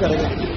کریں گے.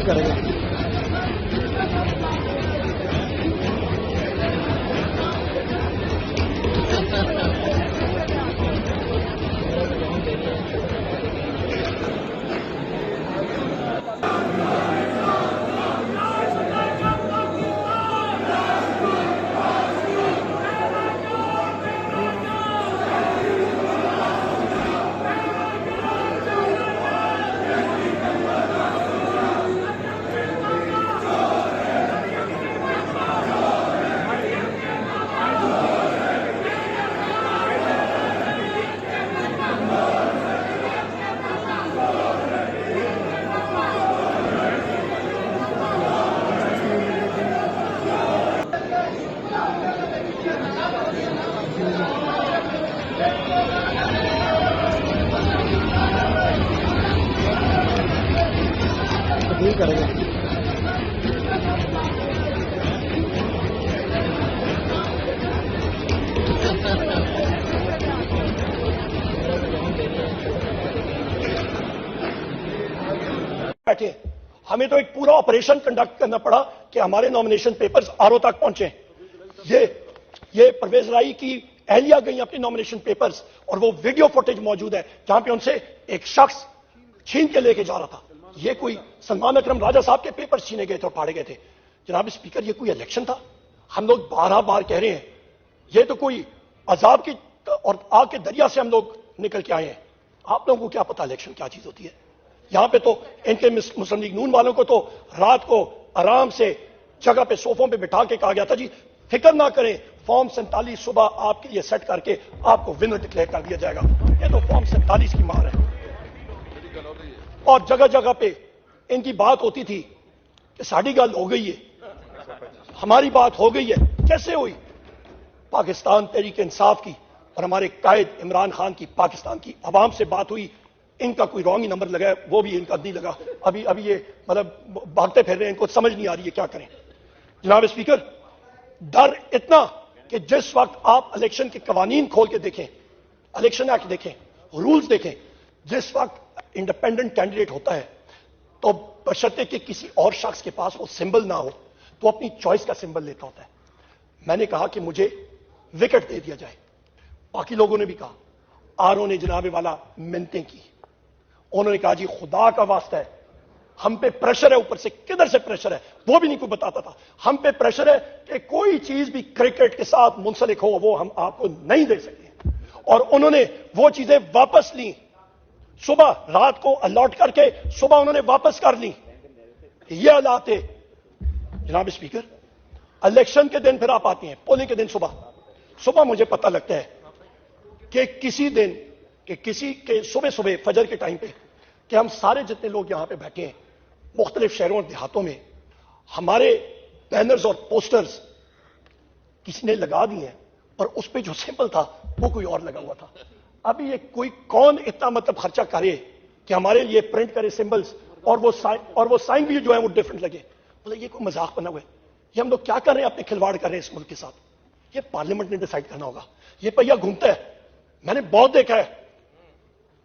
کریں گے. کریں گے. بیٹھے ہمیں تو ایک پورا آپریشن کنڈکٹ کرنا پڑا کہ ہمارے نامینیشن پیپرز آر او تک پہنچے. یہ پرویز رائی کی اہلیہ گئی اپنے نامینیشن پیپرز اور وہ ویڈیو فوٹیج موجود ہے جہاں پہ ان سے ایک شخص چھین کے لے کے جا رہا تھا. یہ کوئی سلمان اکرم راجہ صاحب کے پیپر چھینے گئے تھے اور پھاڑے گئے تھے. جناب اسپیکر یہ کوئی الیکشن تھا؟ ہم لوگ بار کہہ رہے ہیں یہ تو کوئی عذاب کی اور آگ کے دریا سے ہم لوگ نکل کے آئے ہیں. آپ لوگوں کو کیا پتا الیکشن کیا چیز ہوتی ہے؟ یہاں پہ تو ان کے مسلم لیگ نون والوں کو تو رات کو آرام سے جگہ پہ صوفوں پہ بٹھا کے کہا گیا تھا جی فکر نہ کریں فارم 47 صبح آپ کے لیے سیٹ کر کے آپ کو ونر ڈکلیئر کر دیا جائے گا. یہ تو فارم 47 کی مار ہے. اور جگہ جگہ پہ ان کی بات ہوتی تھی کہ ساڑی گل ہو گئی ہے, ہماری بات ہو گئی ہے. کیسے ہوئی؟ پاکستان تحریک انصاف کی اور ہمارے قائد عمران خان کی پاکستان کی عوام سے بات ہوئی. ان کا کوئی رانگ نمبر لگا ہے, وہ بھی ان کا نہیں لگا. ابھی یہ مطلب بھاگتے پھر رہے ہیں, ان کو سمجھ نہیں آ رہی ہے کیا کریں. جناب اسپیکر ڈر اتنا کہ جس وقت آپ الیکشن کے قوانین کھول کے دیکھیں, الیکشن ایکٹ دیکھیں, رولز دیکھیں, جس وقت انڈیپینڈنٹ کینڈیڈیٹ ہوتا ہے تو بشرطے کہ کسی اور شخص کے پاس وہ سمبل نہ ہو تو اپنی چوائس کا سمبل لیتا ہوتا ہے. میں نے کہا کہ مجھے وکٹ دے دیا جائے. باقی لوگوں نے بھی کہا. آرو نے جناب والا منتیں کی. انہوں نے کہا جی خدا کا واسطہ ہے ہم پہ پریشر ہے, اوپر سے کدھر سے پریشر ہے وہ بھی نہیں کوئی بتاتا تھا. ہم پہ پریشر ہے کہ کوئی چیز بھی کرکٹ کے ساتھ منسلک ہو وہ ہم آپ کو نہیں دے سکتے. اور انہوں نے وہ چیزیں واپس لی. صبح رات کو الاٹ کر کے صبح انہوں نے واپس کر لی. یہ حالات ہے. جناب اسپیکر الیکشن کے دن پھر آپ آتے ہیں, پولنگ کے دن صبح مجھے پتہ لگتا ہے کہ کسی دن کہ کسی کے صبح فجر کے ٹائم پہ کہ ہم سارے جتنے لوگ یہاں پہ بیٹھے ہیں مختلف شہروں اور دیہاتوں میں ہمارے بینرز اور پوسٹرز کسی نے لگا دیے ہیں اور اس پہ جو سمبل تھا وہ کوئی اور لگا ہوا تھا. ابھی یہ کوئی کون اتنا مطلب خرچہ کرے کہ ہمارے لیے پرنٹ کرے سمبلز اور وہ سائن بھی جو ہے وہ ڈفرنٹ لگے. بولے یہ کوئی مذاق بنا ہوا ہے. یہ ہم لوگ کیا کر رہے ہیں, اپنے کھلواڑ کر رہے ہیں اس ملک کے ساتھ. یہ پارلیمنٹ نے ڈیسائیڈ کرنا ہوگا. یہ پہیا گھومتا ہے, میں نے بہت دیکھا ہے.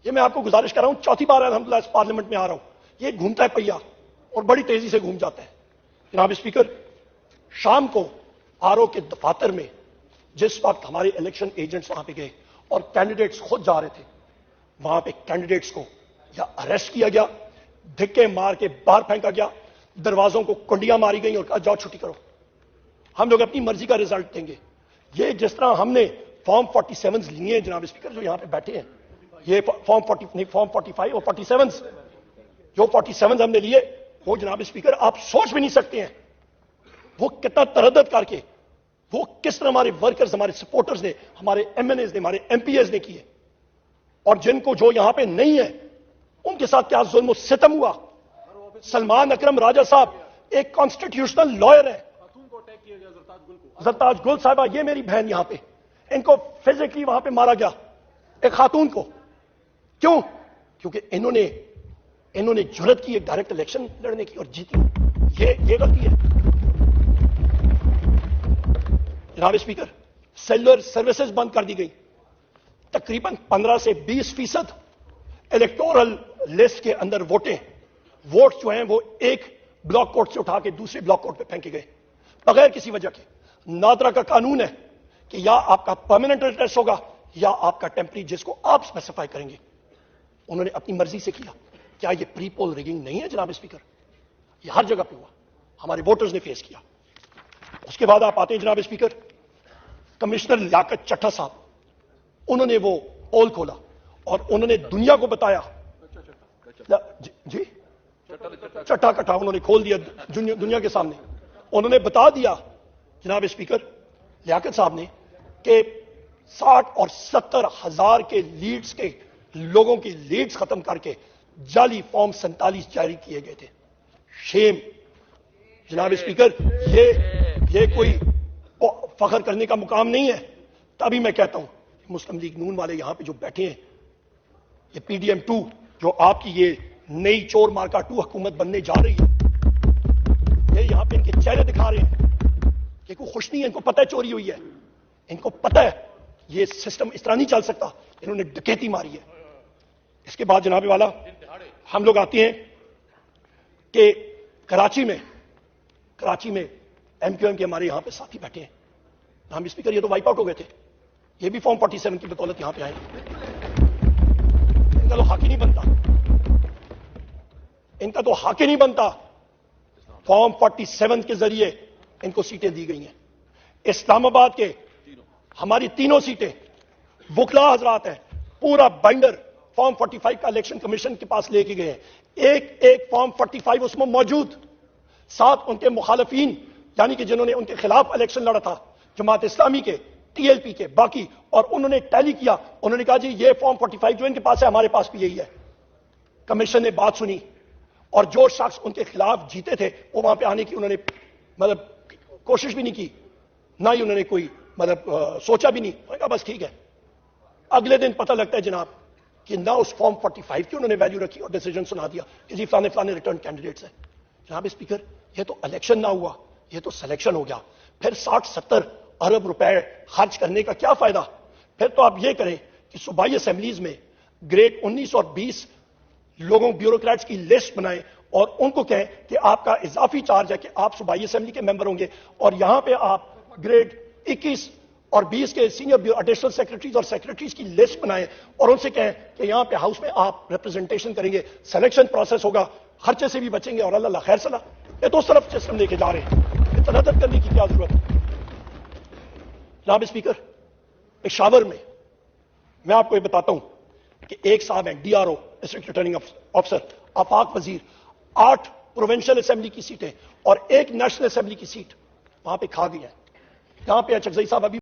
یہ میں آپ کو گزارش کر رہا ہوں, چوتھی بار الحمدللہ اس پارلیمنٹ میں آ رہا ہوں. یہ گھومتا ہے پہیا اور بڑی تیزی سے گھوم جاتا ہے. جناب اسپیکر شام کو آر او کے دفاتر میں جس وقت ہمارے الیکشن ایجنٹس وہاں پہ گئے اور کینڈیڈیٹس خود جا رہے تھے. وہاں پہ کینڈیڈیٹس کو یا اریسٹ کیا گیا, دھکے مار کے باہر پھینکا گیا, دروازوں کو کنڈیاں ماری گئیں اور کہا جاؤ چھٹی کرو, ہم لوگ اپنی مرضی کا رزلٹ دیں گے. یہ جس طرح ہم نے فارم 47 لیے ہیں جناب اسپیکر, جو یہاں پہ بیٹھے ہیں, یہ فارم 45 اور 47 جو 47 ہم نے لیے, وہ جناب اسپیکر آپ سوچ بھی نہیں سکتے ہیں وہ کتنا تردد کر کے, وہ کس طرح ہمارے ورکرز, ہمارے سپورٹرز نے, ہمارے ایم این ایز نے, ہمارے ایم پی ایز نے کیے, اور جن کو جو یہاں پہ نہیں ہے ان کے ساتھ کیا ظلم و ستم ہوا. سلمان اکرم راجہ صاحب ایک کانسٹیٹیوشنل لائر ہے, زرتاج گل صاحبہ یہ میری بہن یہاں پہ, ان کو فزیکلی وہاں پہ مارا گیا, ایک خاتون کو. کیوں؟ کیونکہ انہوں نے جرت کی ایک ڈائریکٹ الیکشن لڑنے کی اور جیتی. یہ غلطی ہے جناب اسپیکر. سیلولر سروسز بند کر دی گئی. تقریباً 15 سے 20% الیکٹورل لسٹ کے اندر ووٹ جو ہیں وہ ایک بلاک کوٹ سے اٹھا کے دوسرے بلاک کوٹ پہ پھینکے گئے بغیر کسی وجہ کے. نادرا کا قانون ہے کہ یا آپ کا پرماننٹ ایڈریس ہوگا یا آپ کا ٹیمپری, جس کو آپ اسپیسیفائی کریں گے. انہوں نے اپنی مرضی سے کیا. کیا یہ پری پول ریگنگ نہیں ہے جناب اسپیکر؟ یہ ہر جگہ پہ ہوا, ہمارے ووٹرز نے فیس کیا. اس کے بعد آپ آتے ہیں جناب اسپیکر, کمشنر لیاقت چٹھا صاحب, انہوں نے وہ پول کھولا اور انہوں نے دنیا کو بتایا. جی چٹھا کٹھا انہوں نے کھول دیا دنیا کے سامنے. انہوں نے بتا دیا جناب اسپیکر لیاقت صاحب نے کہ 60 اور 70 ہزار کے لیڈز کے لوگوں کی لیڈز ختم کر کے جعلی فارم 47 جاری کیے گئے تھے. شیم جناب اسپیکر, یہ کوئی فخر کرنے کا مقام نہیں ہے. تبھی میں کہتا ہوں مسلم لیگ نون والے یہاں پہ جو بیٹھے ہیں, یہ پی ڈی ایم 2 جو آپ کی یہ نئی چور مارکا 2 حکومت بننے جا رہی ہے, یہ یہاں پہ ان کے چہرے دکھا رہے ہیں کہ کوئی خوش نہیں ہے. ان کو پتہ ہے چوری ہوئی ہے, ان کو پتہ ہے یہ سسٹم اس طرح نہیں چل سکتا. انہوں نے ڈکیتی ماری ہے. اس کے بعد جناب والا ہم لوگ آتے ہیں کہ کراچی میں ایم کیو ایم کے ہمارے یہاں پہ ساتھی بیٹھے ہیں. ہم اسپیکر یہ تو وائپ آؤٹ ہو گئے تھے, یہ بھی فارم 47 کی بدولت یہاں پہ آئے. ان کا تو حق ہی نہیں بنتا, ان کا تو حق ہی نہیں بنتا. فارم 47 کے ذریعے ان کو سیٹیں دی گئی ہیں. اسلام آباد کے ہماری تینوں سیٹیں وکلا حضرات ہیں, پورا بائنڈر فارم 45 کا الیکشن کمیشن کے پاس لے کے گئے ہیں. ایک فارم 45 اس میں موجود, ساتھ ان کے مخالفین یعنی کہ جنہوں نے ان کے خلاف الیکشن لڑا تھا, جماعت اسلامی کے, ٹی ایل پی کے, باقی, اور انہوں نے ٹیلی کیا. انہوں نے کہا جی یہ فارم 45 جو ان کے پاس ہے ہمارے پاس بھی یہی ہے. کمیشن نے بات سنی اور جو شخص ان کے خلاف جیتے تھے وہ وہاں پہ آنے کی انہوں نے مطلب کوشش بھی نہیں کی, نہ ہی انہوں نے کوئی مطلب سوچا بھی نہیں. انہوں نے کہا بس ٹھیک ہے. اگلے دن پتہ لگتا ہے جناب کہ نہ اس فارم 45 کی انہوں نے ویلیو رکھی اور ڈیسیجن سنا دیا کہ جی فلانے ریٹرن کینڈیڈیٹس ہیں. جناب اسپیکر یہ تو الیکشن نہ ہوا, یہ تو سلیکشن ہو گیا. پھر 60-70 ارب روپے خرچ کرنے کا کیا فائدہ؟ پھر تو آپ یہ کریں کہ صوبائی اسمبلیز میں گریڈ 19 اور 20 لوگوں بیوروکریٹس کی لسٹ بنائیں اور ان کو کہیں کہ آپ کا اضافی چارج ہے کہ آپ صوبائی اسمبلی کے ممبر ہوں گے, اور یہاں پہ آپ گریڈ 21 اور 20 کے سینئر ایڈیشنل سیکرٹریز اور سیکرٹریز کی لسٹ بنائیں اور ان سے کہیں کہ یہاں پہ ہاؤس میں آپ ریپرزنٹیشن کریں گے, سلیکشن پروسیس ہوگا, خرچے سے بھی بچیں گے, اور اللہ خیر صلاح. یہ تو اس طرف سسٹم لے کے جا رہے ہیں, تردد کرنے کی کیا ضرورت ہے؟ جناب اسپیکر پشاور میں آپ کو یہ بتاتا ہوں کہ ایک صاحب ہیں D R O district returning افسر, آفاق وزیر, 8 پروونشل اسمبلی کی سیٹیں اور 1 نیشنل اسمبلی کی سیٹ وہاں پہ کھا گئی ہیں. یہاں پہ اچھا صاحب ابھی